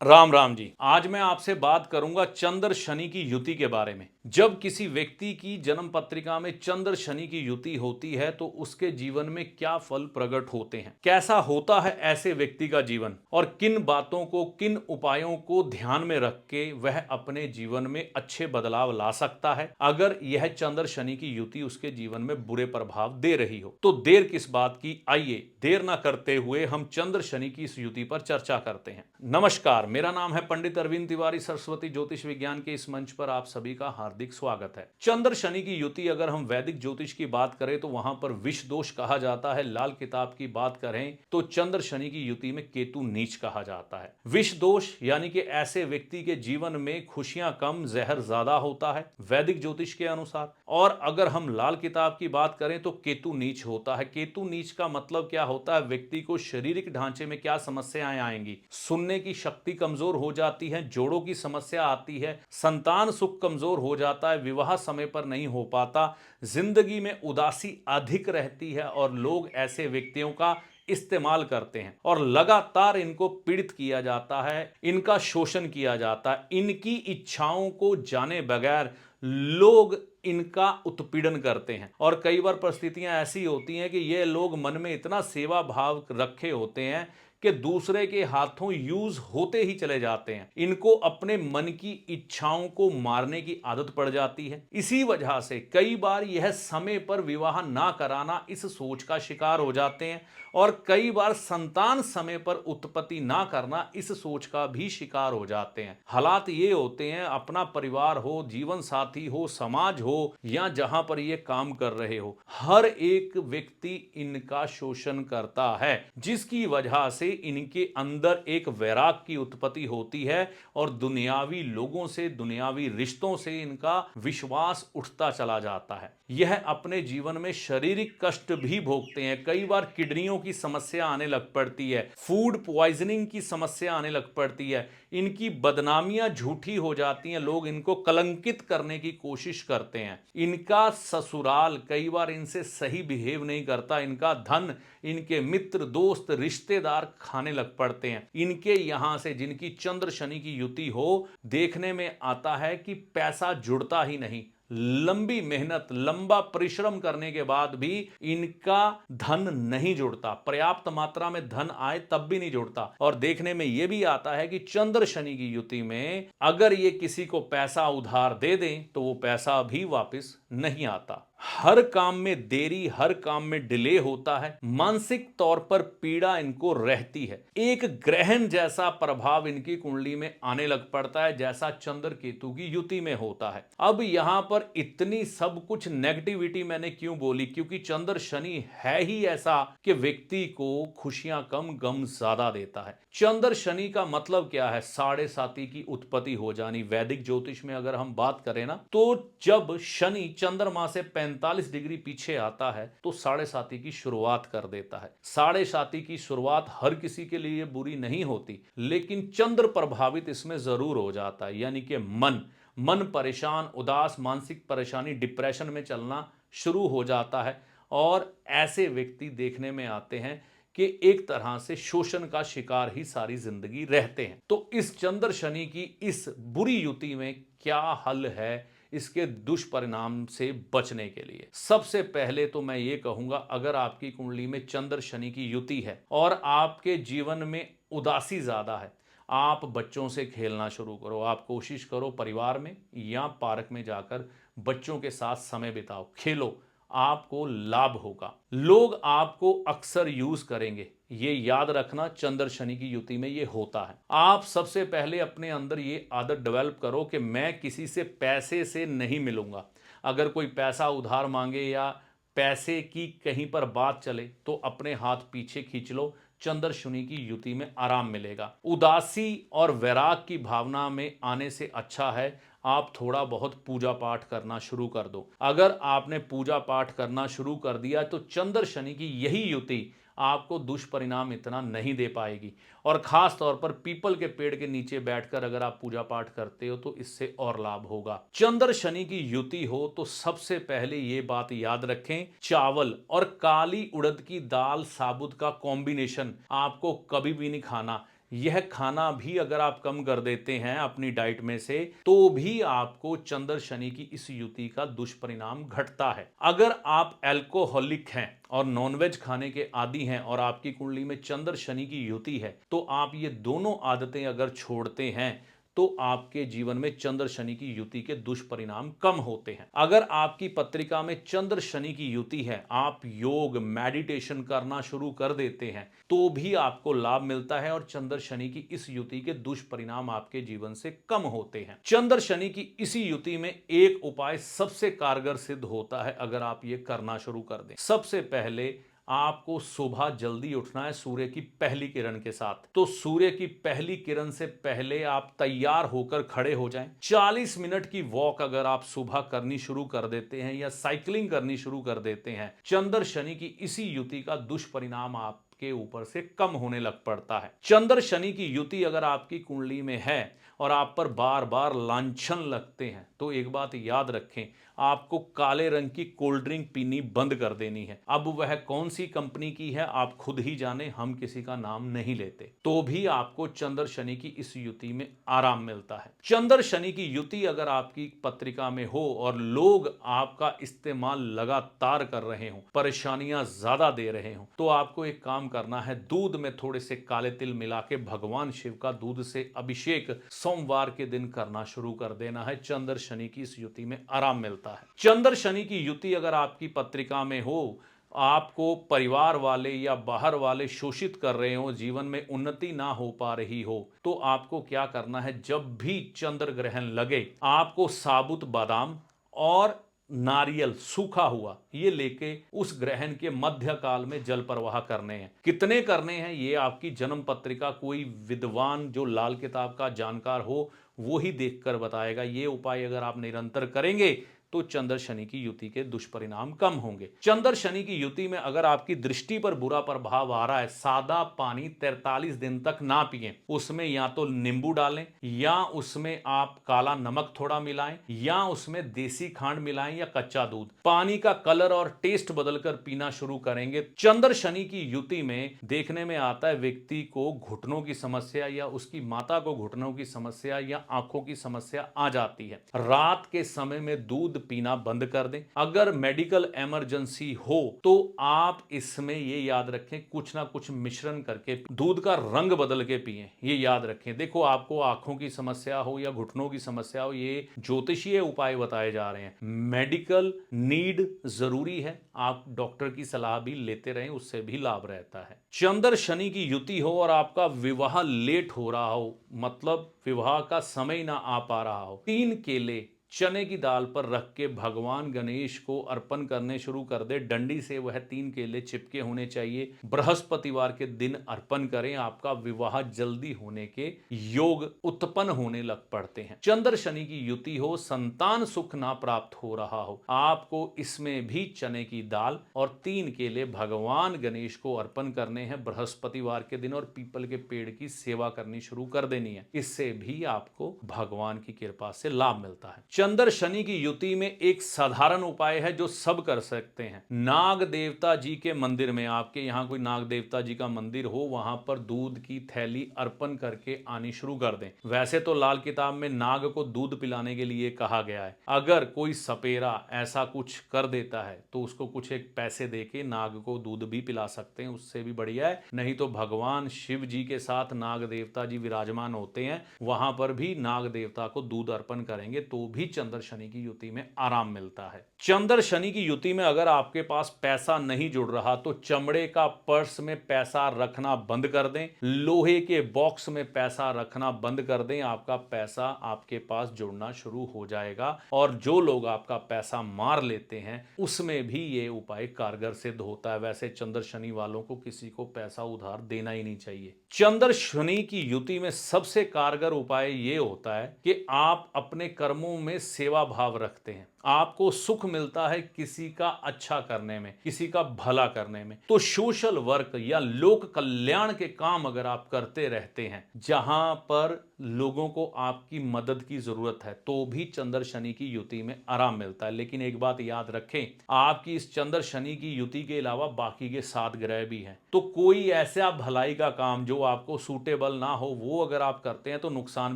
राम राम जी। आज मैं आपसे बात करूंगा चंद्र शनि की युति के बारे में। जब किसी व्यक्ति की जन्म पत्रिका में चंद्र शनि की युति होती है तो उसके जीवन में क्या फल प्रकट होते हैं, कैसा होता है ऐसे व्यक्ति का जीवन और किन बातों को, किन उपायों को ध्यान में रख के वह अपने जीवन में अच्छे बदलाव ला सकता है अगर यह चंद्र शनि की युति उसके जीवन में बुरे प्रभाव दे रही हो। तो देर किस बात की, आइए देर ना करते हुए हम चंद्र शनि की इस युति पर चर्चा करते हैं। नमस्कार, मेरा नाम है पंडित अरविंद तिवारी। सरस्वती ज्योतिष विज्ञान के इस मंच पर आप सभी का हार्दिक स्वागत है। चंद्र शनि की युति, अगर हम वैदिक ज्योतिष की बात करें तो वहां पर विष दोष कहा जाता है। लाल किताब की बात करें तो चंद्र शनि की युति में केतु नीच कहा जाता है। विष दोष यानी कि ऐसे व्यक्ति के जीवन में खुशियां कम, जहर ज्यादा होता है वैदिक ज्योतिष के अनुसार। और अगर हम लाल किताब की बात करें तो केतु नीच होता है। केतु नीच का मतलब क्या होता है, व्यक्ति को शारीरिक ढांचे में क्या समस्याएं आएंगी, सुनने की शक्ति कमजोर हो जाती है, जोड़ों की समस्या आती है, संतान सुख कमजोर हो जाता है, विवाह समय पर नहीं हो पाता, जिंदगी में उदासी अधिक रहती है और लोग ऐसे व्यक्तियों का इस्तेमाल करते हैं और लगातार इनको पीड़ित किया जाता है, इनका शोषण किया जाता है, इनकी इच्छाओं को जाने बगैर लोग इनका उत्पीड़न करते हैं। और कई बार परिस्थितियां ऐसी होती हैं कि ये लोग मन में इतना सेवा भाव रखे होते हैं कि दूसरे के हाथों यूज होते ही चले जाते हैं। इनको अपने मन की इच्छाओं को मारने की आदत पड़ जाती है। इसी वजह से कई बार यह समय पर विवाह ना कराना इस सोच का शिकार हो जाते हैं और कई बार संतान समय पर उत्पत्ति ना करना इस सोच का भी शिकार हो जाते हैं। हालात ये होते हैं, अपना परिवार हो, जीवन साथी हो, समाज हो या जहां पर ये काम कर रहे हो, हर एक व्यक्ति इनका शोषण करता है, जिसकी वजह से इनके अंदर एक वैराग की उत्पत्ति होती है और दुनियावी लोगों से, दुनियावी रिश्तों से इनका विश्वास उठता चला जाता है। यह अपने जीवन में शारीरिक कष्ट भी भोगते हैं। कई बार किडनियों की समस्या आने लग पड़ती है, फूड पॉइजनिंग की समस्या आने लग पड़ती है, इनकी बदनामियां झूठी हो जाती हैं, लोग इनको कलंकित करने की कोशिश करते हैं। इनका ससुराल कई बार इनसे सही बिहेव नहीं करता, इनका धन इनके मित्र, दोस्त, रिश्तेदार खाने लग पड़ते हैं। इनके यहां से जिनकी चंद्र शनि की युति हो, देखने में आता है कि पैसा जुड़ता ही नहीं। लंबी मेहनत, लंबा परिश्रम करने के बाद भी इनका धन नहीं जुड़ता, पर्याप्त मात्रा में धन आए तब भी नहीं जुड़ता। और देखने में यह भी आता है कि चंद्र शनि की युति में अगर ये किसी को पैसा उधार दे दें तो वो पैसा भी वापस नहीं आता। हर काम में देरी, हर काम में डिले होता है, मानसिक तौर पर पीड़ा इनको रहती है। एक ग्रहण जैसा प्रभाव इनकी कुंडली में आने लग पड़ता है, जैसा चंद्र केतु की युति में होता है। अब यहां पर इतनी सब कुछ नेगेटिविटी मैंने क्यों बोली, क्योंकि चंद्र शनि है ही ऐसा कि व्यक्ति को खुशियां कम, गम ज्यादा देता है। चंद्र शनि का मतलब क्या है, साढ़े साती की उत्पत्ति हो जानी। वैदिक ज्योतिष में अगर हम बात करें ना, तो जब शनि चंद्रमा से 45 डिग्री पीछे आता है तो साढ़े साती की शुरुआत कर देता है। साढ़े साती की शुरुआत हर किसी के लिए बुरी नहीं होती, लेकिन चंद्र प्रभावित इसमें जरूर हो जाता है। यानी कि मन परेशान, उदास, मानसिक परेशानी, डिप्रेशन में चलना शुरू हो जाता है और ऐसे व्यक्ति देखने में आते हैं कि एक तरह से शोषण का शिकार ही सारी जिंदगी रहते हैं। तो इस चंद्र शनि की इस बुरी युति में क्या हल है इसके दुष्परिणाम से बचने के लिए? सबसे पहले तो मैं ये कहूंगा, अगर आपकी कुंडली में चंद्र शनि की युति है और आपके जीवन में उदासी ज्यादा है, आप बच्चों से खेलना शुरू करो। आप कोशिश करो परिवार में या पार्क में जाकर बच्चों के साथ समय बिताओ, खेलो, आपको लाभ होगा। लोग आपको अक्सर यूज करेंगे, ये याद रखना। चंद्र शनि की युति में ये होता है। आप सबसे पहले अपने अंदर ये आदत डेवलप करो कि मैं किसी से पैसे से नहीं मिलूंगा। अगर कोई पैसा उधार मांगे या पैसे की कहीं पर बात चले तो अपने हाथ पीछे खींच लो। चंद्र शनि की युति में आराम मिलेगा। उदासी और वैराग की भावना में आने से अच्छा है आप थोड़ा बहुत पूजा पाठ करना शुरू कर दो। अगर आपने पूजा पाठ करना शुरू कर दिया तो चंद्र शनि की यही युति आपको दुष्परिणाम इतना नहीं दे पाएगी। और खास तौर पर पीपल के पेड़ के नीचे बैठकर अगर आप पूजा पाठ करते हो तो इससे और लाभ होगा। चंद्र शनि की युति हो तो सबसे पहले ये बात याद रखें, चावल और काली उड़द की दाल साबुत का कॉम्बिनेशन आपको कभी भी नहीं खाना। यह खाना भी अगर आप कम कर देते हैं अपनी डाइट में से, तो भी आपको चंद्र शनि की इस युति का दुष्परिणाम घटता है। अगर आप अल्कोहलिक हैं और नॉनवेज खाने के आदी हैं और आपकी कुंडली में चंद्र शनि की युति है, तो आप ये दोनों आदतें अगर छोड़ते हैं तो आपके जीवन में चंद्र शनि की युति के दुष्परिणाम कम होते हैं। अगर आपकी पत्रिका में चंद्र शनि की युति है, आप योग मेडिटेशन करना शुरू कर देते हैं, तो भी आपको लाभ मिलता है और चंद्र शनि की इस युति के दुष्परिणाम आपके जीवन से कम होते हैं। चंद्र शनि की इसी युति में एक उपाय सबसे कारगर सिद्ध होता है अगर आप ये करना शुरू कर दें। सबसे पहले आपको सुबह जल्दी उठना है सूर्य की पहली किरण के साथ। तो सूर्य की पहली किरण से पहले आप तैयार होकर खड़े हो जाएं। 40 मिनट की वॉक अगर आप सुबह करनी शुरू कर देते हैं या साइकिलिंग करनी शुरू कर देते हैं, चंद्र शनि की इसी युति का दुष्परिणाम आपके ऊपर से कम होने लग पड़ता है। चंद्र शनि की युति अगर आपकी कुंडली में है और आप पर बार बार लांछन लगते हैं, तो एक बात याद रखें, आपको काले रंग की कोल्ड ड्रिंक पीनी बंद कर देनी है। अब वह कौन सी कंपनी की है आप खुद ही जाने, हम किसी का नाम नहीं लेते। तो भी आपको चंद्र शनि की इस युति में आराम मिलता है। चंद्र शनि की युति अगर आपकी पत्रिका में हो और लोग आपका इस्तेमाल लगातार कर रहे हो, परेशानियां ज्यादा दे रहे हो, तो आपको एक काम करना है, दूध में थोड़े से काले तिल मिला के भगवान शिव का दूध से अभिषेक सोमवार के दिन करना शुरू कर देना है। चंद्र शनि की इस युति में आराम मिलता है। चंद्र शनि की युति अगर आपकी पत्रिका में हो, आपको परिवार वाले या बाहर वाले शोषित कर रहे हो, जीवन में उन्नति ना हो पा रही हो, तो आपको क्या करना है, जब भी चंद्र ग्रहण लगे आपको साबुत बादाम और नारियल सूखा हुआ ये लेके उस ग्रहण के मध्य काल में जल प्रवाह करने हैं। कितने करने हैं ये आपकी जन्म पत्रिका कोई विद्वान जो लाल किताब का जानकार हो वो ही देखकर बताएगा। ये उपाय अगर आप निरंतर करेंगे तो चंद्र शनि की युति के दुष्परिणाम कम होंगे। चंद्र शनि की युति में अगर आपकी दृष्टि पर बुरा प्रभाव आ रहा है, सादा पानी 43 दिन तक ना पिएं। उसमें या तो नींबू डालें या उसमें आप काला नमक थोड़ा मिलाएं या उसमें देसी खांड मिलाएं या कच्चा दूध। पानी का कलर और टेस्ट बदलकर पीना शुरू करेंगे। चंद्र शनि की युति में देखने में आता है व्यक्ति को घुटनों की समस्या या उसकी माता को घुटनों की समस्या या आंखों की समस्या आ जाती है। रात के समय में दूध पीना बंद कर दें। अगर मेडिकल इमरजेंसी हो तो आप इसमें ये याद रखें, कुछ ना कुछ मिश्रण करके दूध का रंग बदल के पिएं। ये याद रखें। देखो, आपको आंखों की समस्या हो या घुटनों की समस्या हो, ये ज्योतिषीय उपाय बताए जा रहे हैं। मेडिकल नीड जरूरी है, आप डॉक्टर की सलाह भी लेते रहें, उससे भी लाभ रहता है। चंद्र शनि की युति हो और आपका विवाह लेट हो रहा हो, मतलब विवाह का समय ना आ पा रहा हो, 3 केले चने की दाल पर रख के भगवान गणेश को अर्पण करने शुरू कर दे। डंडी से वह 3 केले चिपके होने चाहिए। बृहस्पतिवार के दिन अर्पण करें, आपका विवाह जल्दी होने के योग उत्पन्न होने लग पड़ते हैं। चंद्र शनि की युति हो, संतान सुख ना प्राप्त हो रहा हो, आपको इसमें भी चने की दाल और 3 केले भगवान गणेश को अर्पण करने हैं बृहस्पतिवार के दिन और पीपल के पेड़ की सेवा करनी शुरू कर देनी है। इससे भी आपको भगवान की कृपा से लाभ मिलता है। चंद्र शनि की युति में एक साधारण उपाय है जो सब कर सकते हैं। नाग देवता जी के मंदिर में, आपके यहाँ कोई नाग देवता जी का मंदिर हो, वहां पर दूध की थैली अर्पण करके आनी शुरू कर दें। वैसे तो लाल किताब में नाग को दूध पिलाने के लिए कहा गया है। अगर कोई सपेरा ऐसा कुछ कर देता है तो उसको कुछ एक पैसे देके नाग को दूध भी पिला सकते हैं, उससे भी बढ़िया है। नहीं तो भगवान शिव जी के साथ नाग देवता जी विराजमान होते हैं, वहां पर भी नाग देवता को दूध अर्पण करेंगे तो भी चंद्र शनि की युति में आराम मिलता है। चंद्र शनि की युति में अगर आपके पास पैसा नहीं जुड़ रहा तो चमड़े का पर्स में पैसा रखना बंद कर दें, लोहे के बॉक्स में पैसा रखना बंद कर दें। आपका पैसा आपके पास जुड़ना शुरू हो जाएगा और जो लोग आपका पैसा मार लेते हैं उसमें भी ये उपाय कारगर सिद्ध होता है। वैसे चंद्र शनि वालों को किसी को पैसा उधार देना ही नहीं चाहिए। चंद्र शनि की युति में सबसे कारगर उपाय ये होता है कि आप अपने कर्मों में सेवा भाव रखते हैं, आपको सुख मिलता है किसी का अच्छा करने में, किसी का भला करने में, तो सोशल वर्क या लोक कल्याण के काम अगर आप करते रहते हैं जहां पर लोगों को आपकी मदद की जरूरत है, तो भी चंद्र शनि की युति में आराम मिलता है। लेकिन एक बात याद रखें, आपकी इस चंद्र शनि की युति के अलावा बाकी के 7 ग्रह भी हैं, तो कोई ऐसा भलाई का काम जो आपको सूटेबल ना हो वो अगर आप करते हैं तो नुकसान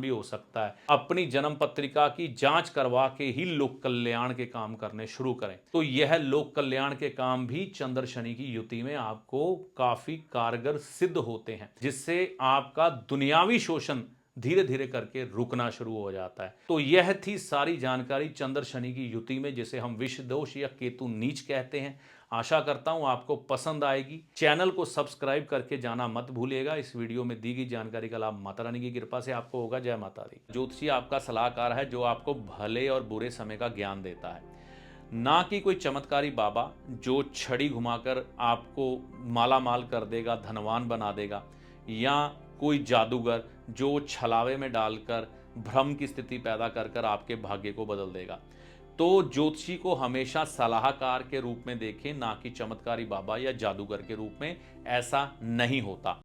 भी हो सकता है। अपनी जन्म पत्रिका की जांच करवा के ही लोक कल्याण के काम करने शुरू करें, तो यह लोक कल्याण के काम भी चंद्र शनि की युति में आपको काफी कारगर सिद्ध होते हैं, जिससे आपका दुनियावी शोषण धीरे धीरे करके रुकना शुरू हो जाता है। तो यह थी सारी जानकारी चंद्र शनि की युति में, जिसे हम विष दोष या केतु नीच कहते हैं। आशा करता हूं आपको पसंद आएगी। चैनल को सब्सक्राइब करके जाना मत भूलिएगा। इस वीडियो में दी गई जानकारी का लाभ माता रानी की कृपा से आपको होगा। जय माता दी। ज्योतिषी आपका सलाहकार है जो आपको भले और बुरे समय का ज्ञान देता है, ना कि कोई चमत्कारी बाबा जो छड़ी घुमाकर आपको माला माल कर देगा, धनवान बना देगा, या कोई जादूगर जो छलावे में डालकर भ्रम की स्थिति पैदा कर कर आपके भाग्य को बदल देगा। तो ज्योतिषी को हमेशा सलाहकार के रूप में देखें, ना कि चमत्कारी बाबा या जादूगर के रूप में। ऐसा नहीं होता।